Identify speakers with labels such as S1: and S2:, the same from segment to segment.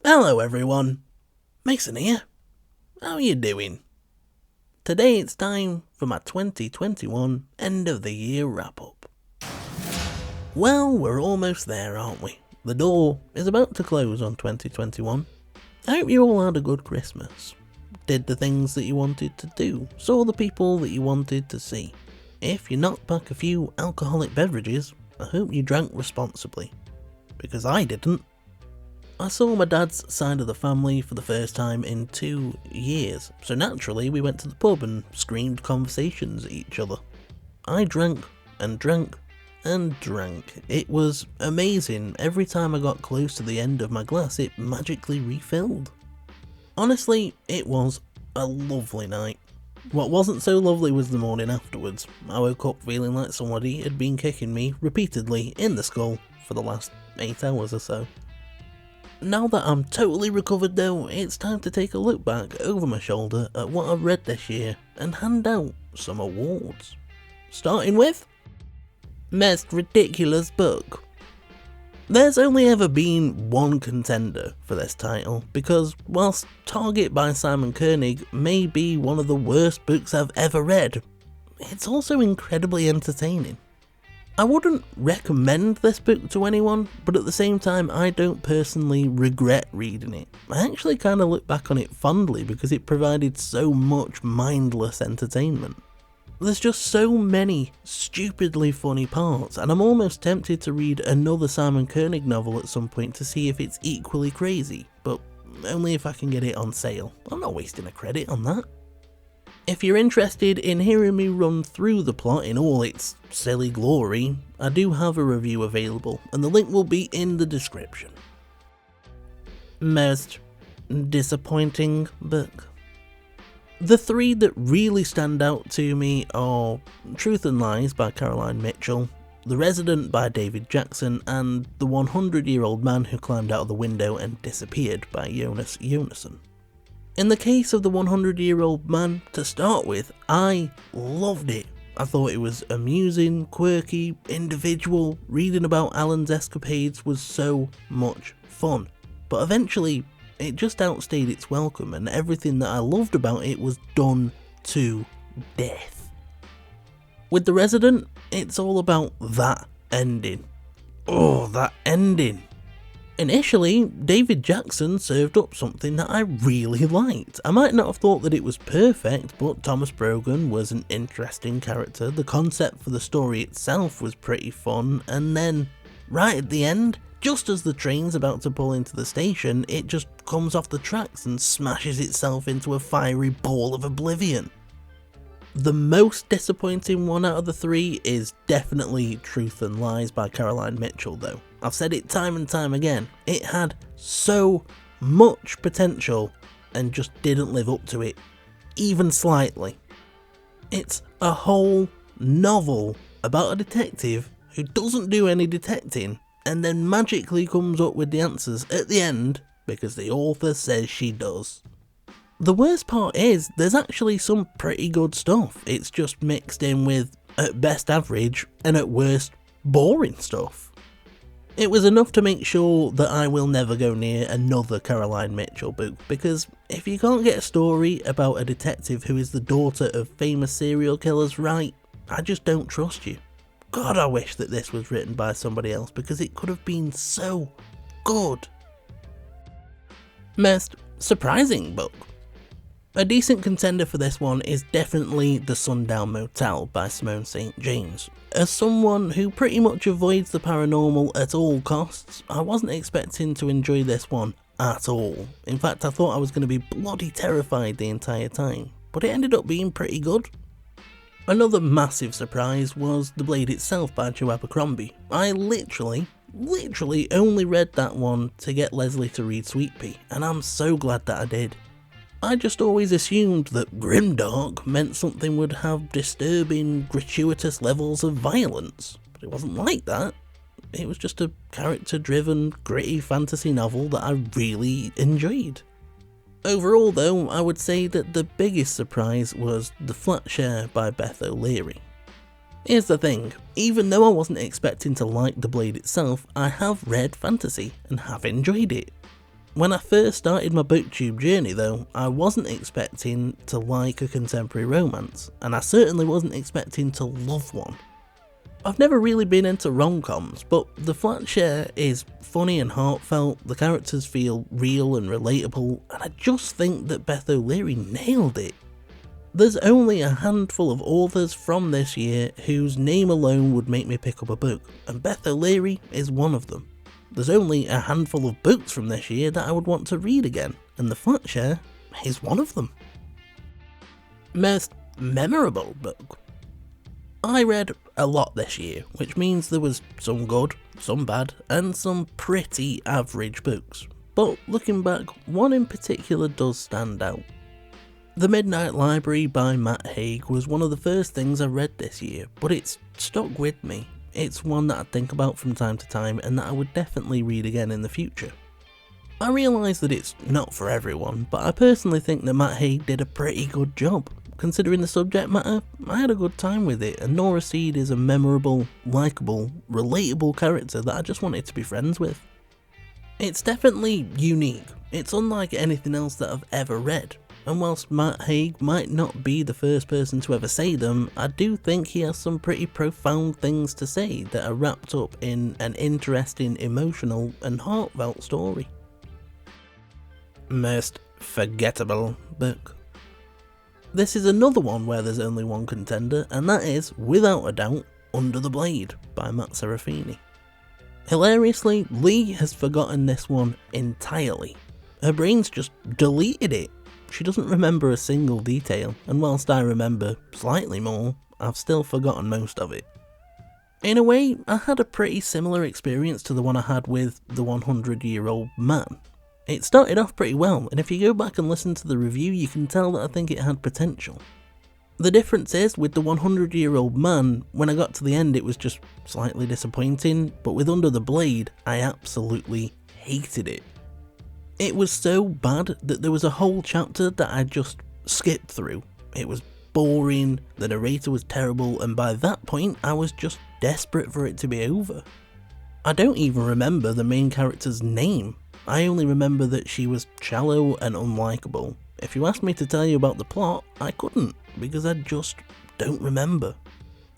S1: Hello everyone, Mason here. How are you doing? Today it's time for my 2021 end of the year wrap up. Well, we're almost there, aren't we? The door is about to close on 2021. I hope you all had a good Christmas. Did the things that you wanted to do, saw the people that you wanted to see. If you knocked back a few alcoholic beverages, I hope you drank responsibly. Because I didn't. I saw my dad's side of the family for the first time in 2 years, so naturally we went to the pub and screamed conversations at each other. I drank and drank and drank. It was amazing. Every time I got close to the end of my glass, it magically refilled. Honestly, it was a lovely night. What wasn't so lovely was the morning afterwards. I woke up feeling like somebody had been kicking me repeatedly in the skull for the last 8 hours or so. Now that I'm totally recovered though, it's time to take a look back over my shoulder at what I've read this year and hand out some awards. Starting with Most Ridiculous Book. There's only ever been one contender for this title, because whilst Target by Simon Koenig may be one of the worst books I've ever read, it's also incredibly entertaining. I wouldn't recommend this book to anyone, but at the same time I don't personally regret reading it. I actually kind of look back on it fondly because it provided so much mindless entertainment. There's just so many stupidly funny parts, and I'm almost tempted to read another Simon Koenig novel at some point to see if it's equally crazy, but only if I can get it on sale. I'm not wasting a credit on that. If you're interested in hearing me run through the plot in all its silly glory, I do have a review available, and the link will be in the description. Most disappointing book. The three that really stand out to me are Truth and Lies by Caroline Mitchell, The Resident by David Jackson, and The 100-Year-Old Man Who Climbed Out of the Window and Disappeared by Jonas Jonasson. In the case of The 100-Year-Old Man, to start with, I loved it. I thought it was amusing, quirky, individual. Reading about Alan's escapades was so much fun. But eventually, it just outstayed its welcome, and everything that I loved about it was done to death. With The Resident, it's all about that ending. Oh, that ending. Initially, David Jackson served up something that I really liked. I might not have thought that it was perfect, but Thomas Brogan was an interesting character, the concept for the story itself was pretty fun, and then, right at the end, just as the train's about to pull into the station, it just comes off the tracks and smashes itself into a fiery ball of oblivion. The most disappointing one out of the three is definitely Truth and Lies by Caroline Mitchell though. I've said it time and time again, it had so much potential and just didn't live up to it, even slightly. It's a whole novel about a detective who doesn't do any detecting and then magically comes up with the answers at the end because the author says she does. The worst part is, there's actually some pretty good stuff, it's just mixed in with, at best average, and at worst, boring stuff. It was enough to make sure that I will never go near another Caroline Mitchell book, because if you can't get a story about a detective who is the daughter of famous serial killers right, I just don't trust you. God, I wish that this was written by somebody else, because it could have been so good. Most surprising book. A decent contender for this one is definitely The Sundown Motel by Simone St. James. As someone who pretty much avoids the paranormal at all costs, I wasn't expecting to enjoy this one at all. In fact, I thought I was going to be bloody terrified the entire time, but it ended up being pretty good. Another massive surprise was The Blade Itself by Joe Abercrombie. I literally only read that one to get Leslie to read Sweetpea, and I'm so glad that I did. I just always assumed that grimdark meant something would have disturbing, gratuitous levels of violence, but it wasn't like that. It was just a character-driven, gritty fantasy novel that I really enjoyed. Overall though, I would say that the biggest surprise was The Flat Share by Beth O'Leary. Here's the thing, even though I wasn't expecting to like The Blade itself, I have read fantasy and have enjoyed it. When I first started my Booktube journey though, I wasn't expecting to like a contemporary romance, and I certainly wasn't expecting to love one. I've never really been into rom-coms, but The Flat Share is funny and heartfelt, the characters feel real and relatable, and I just think that Beth O'Leary nailed it. There's only a handful of authors from this year whose name alone would make me pick up a book, and Beth O'Leary is one of them. There's only a handful of books from this year that I would want to read again, and The Flat Share is one of them. Most memorable book. I read a lot this year, which means there was some good, some bad, and some pretty average books. But looking back, one in particular does stand out. The Midnight Library by Matt Haig was one of the first things I read this year, but it's stuck with me. It's one that I think about from time to time and that I would definitely read again in the future. I realise that it's not for everyone, but I personally think that Matt Haig did a pretty good job. Considering the subject matter, I had a good time with it, and Nora Seed is a memorable, likeable, relatable character that I just wanted to be friends with. It's definitely unique, it's unlike anything else that I've ever read, and whilst Matt Haig might not be the first person to ever say them, I do think he has some pretty profound things to say that are wrapped up in an interesting, emotional and heartfelt story. Most forgettable book. This is another one where there's only one contender, and that is, without a doubt, Under the Blade by Matt Serafini. Hilariously, Lee has forgotten this one entirely. Her brain's just deleted it. She doesn't remember a single detail, and whilst I remember slightly more, I've still forgotten most of it. In a way, I had a pretty similar experience to the one I had with The 100-Year-Old Man. It started off pretty well, and if you go back and listen to the review, you can tell that I think it had potential. The difference is, with The 100-Year-Old Man, when I got to the end it was just slightly disappointing, but with Under the Blade, I absolutely hated it. It was so bad that there was a whole chapter that I just skipped through. It was boring, the narrator was terrible, and by that point I was just desperate for it to be over. I don't even remember the main character's name. I only remember that she was shallow and unlikable. If you asked me to tell you about the plot, I couldn't, because I just don't remember.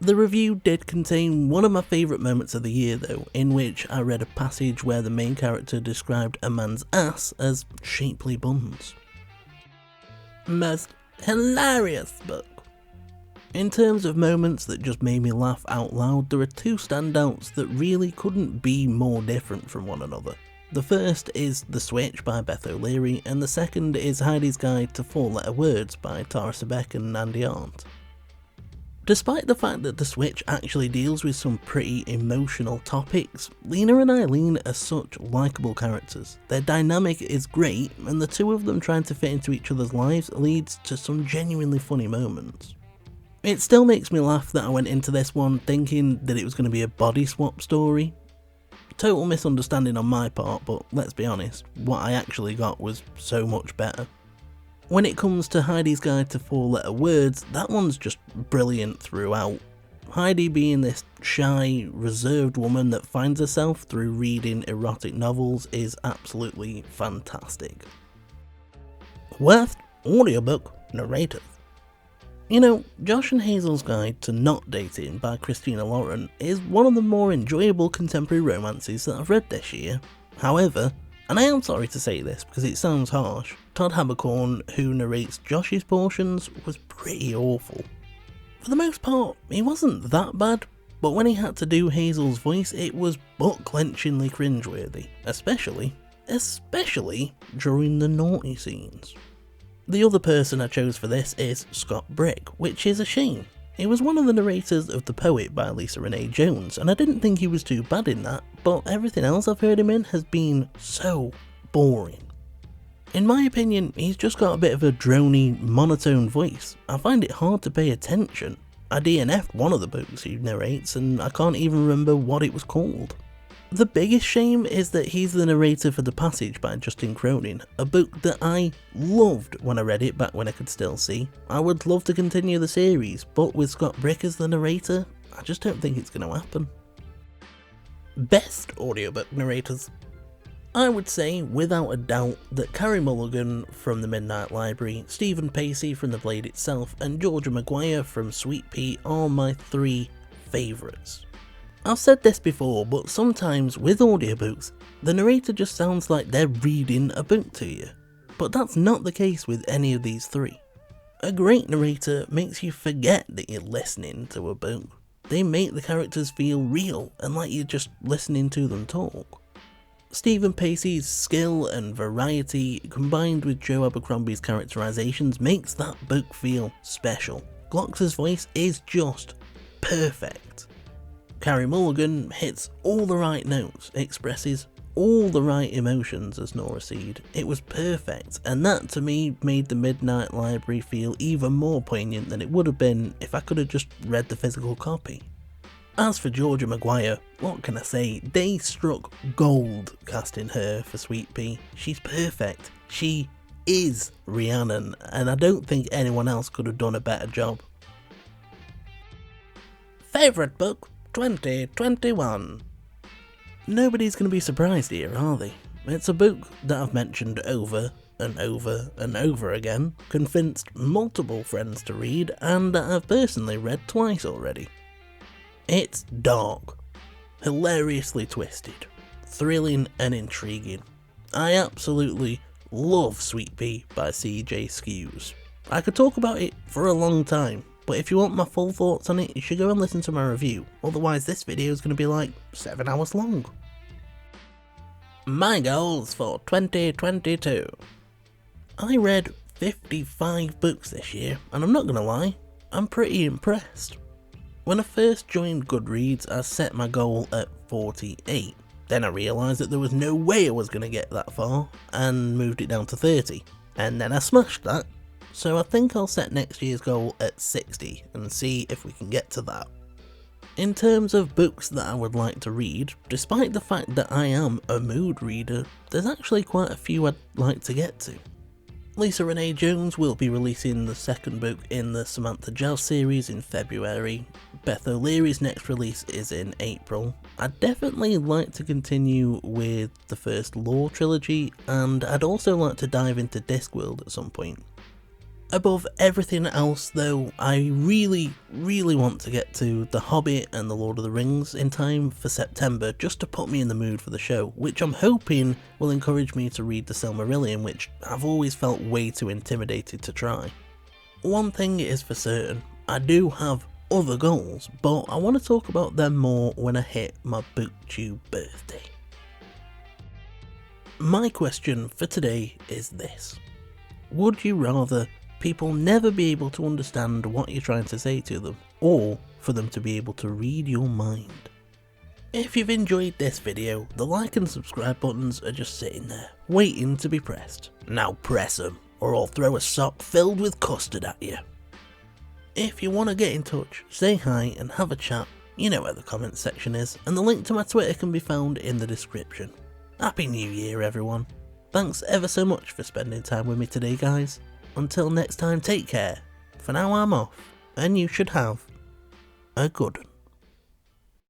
S1: The review did contain one of my favourite moments of the year though, in which I read a passage where the main character described a man's ass as shapely buns. Most hilarious book. In terms of moments that just made me laugh out loud, there are two standouts that really couldn't be more different from one another. The first is The Switch by Beth O'Leary, and the second is Heidi's Guide to 4-Letter Words by Tara Sebeck and Andy Arndt. Despite the fact that The Switch actually deals with some pretty emotional topics, Lena and Eileen are such likeable characters. Their dynamic is great, and the two of them trying to fit into each other's lives leads to some genuinely funny moments. It still makes me laugh that I went into this one thinking that it was going to be a body swap story. Total misunderstanding on my part, but let's be honest, what I actually got was so much better. When it comes to Heidi's Guide to 4-Letter Words, that one's just brilliant throughout. Heidi being this shy, reserved woman that finds herself through reading erotic novels is absolutely fantastic. Worst audiobook narrator. You know, Josh and Hazel's Guide to Not Dating by Christina Lauren is one of the more enjoyable contemporary romances that I've read this year. However, and I am sorry to say this because it sounds harsh, Todd Habercorn, who narrates Josh's portions, was pretty awful. For the most part, he wasn't that bad, but when he had to do Hazel's voice, it was butt-clenchingly cringeworthy, especially during the naughty scenes. The other person I chose for this is Scott Brick, which is a shame. He was one of the narrators of The Poet by Lisa Renee Jones, and I didn't think he was too bad in that, but everything else I've heard him in has been so boring. In my opinion, he's just got a bit of a drony, monotone voice. I find it hard to pay attention. I DNF'd one of the books he narrates, and I can't even remember what it was called. The biggest shame is that he's the narrator for The Passage by Justin Cronin, a book that I loved when I read it back when I could still see. I would love to continue the series, but with Scott Brick as the narrator, I just don't think it's going to happen. Best audiobook narrators. I would say, without a doubt, that Carey Mulligan from The Midnight Library, Stephen Pacey from The Blade itself, and Georgia Maguire from Sweetpea are my 3 favourites. I've said this before, but sometimes with audiobooks, the narrator just sounds like they're reading a book to you. But that's not the case with any of these 3. A great narrator makes you forget that you're listening to a book. They make the characters feel real and like you're just listening to them talk. Stephen Pacey's skill and variety combined with Joe Abercrombie's characterizations makes that book feel special. Glox's voice is just perfect. Carey Mulligan hits all the right notes, expresses all the right emotions as Nora Seed. It was perfect, and that to me made The Midnight Library feel even more poignant than it would have been if I could have just read the physical copy. As for Georgia Maguire, what can I say? They struck gold casting her for Sweetpea. She's perfect. She is Rhiannon, and I don't think anyone else could have done a better job. Favourite book 2021. Nobody's going to be surprised here, are they? It's a book that I've mentioned over and over and over again, convinced multiple friends to read, and that I've personally read twice already. It's dark, hilariously twisted, thrilling and intriguing. I absolutely love Sweetpea by C.J. Skews. I could talk about it for a long time, but if you want my full thoughts on it, you should go and listen to my review, otherwise this video is going to be like 7 hours long. My goals for 2022. I read 55 books this year, and I'm not going to lie, I'm pretty impressed. When I first joined Goodreads, I set my goal at 48. Then I realised that there was no way I was going to get that far, and moved it down to 30. And then I smashed that. So I think I'll set next year's goal at 60, and see if we can get to that. In terms of books that I would like to read, despite the fact that I am a mood reader, there's actually quite a few I'd like to get to. Lisa Renee Jones will be releasing the 2nd book in the Samantha Giles series in February. Beth O'Leary's next release is in April. I'd definitely like to continue with the first Lore trilogy, and I'd also like to dive into Discworld at some point. Above everything else though, I really want to get to The Hobbit and The Lord of the Rings in time for September, just to put me in the mood for the show, which I'm hoping will encourage me to read The Silmarillion, which I've always felt way too intimidated to try. One thing is for certain, I do have other goals, but I want to talk about them more when I hit my Booktube birthday. My question for today is this: would you rather people never be able to understand what you're trying to say to them, or for them to be able to read your mind? If you've enjoyed this video, the like and subscribe buttons are just sitting there, waiting to be pressed. Now press them, or I'll throw a sock filled with custard at you. If you want to get in touch, say hi and have a chat, you know where the comments section is, and the link to my Twitter can be found in the description. Happy New Year everyone. Thanks ever so much for spending time with me today guys. Until next time, take care. For now I'm off, and you should have a good one.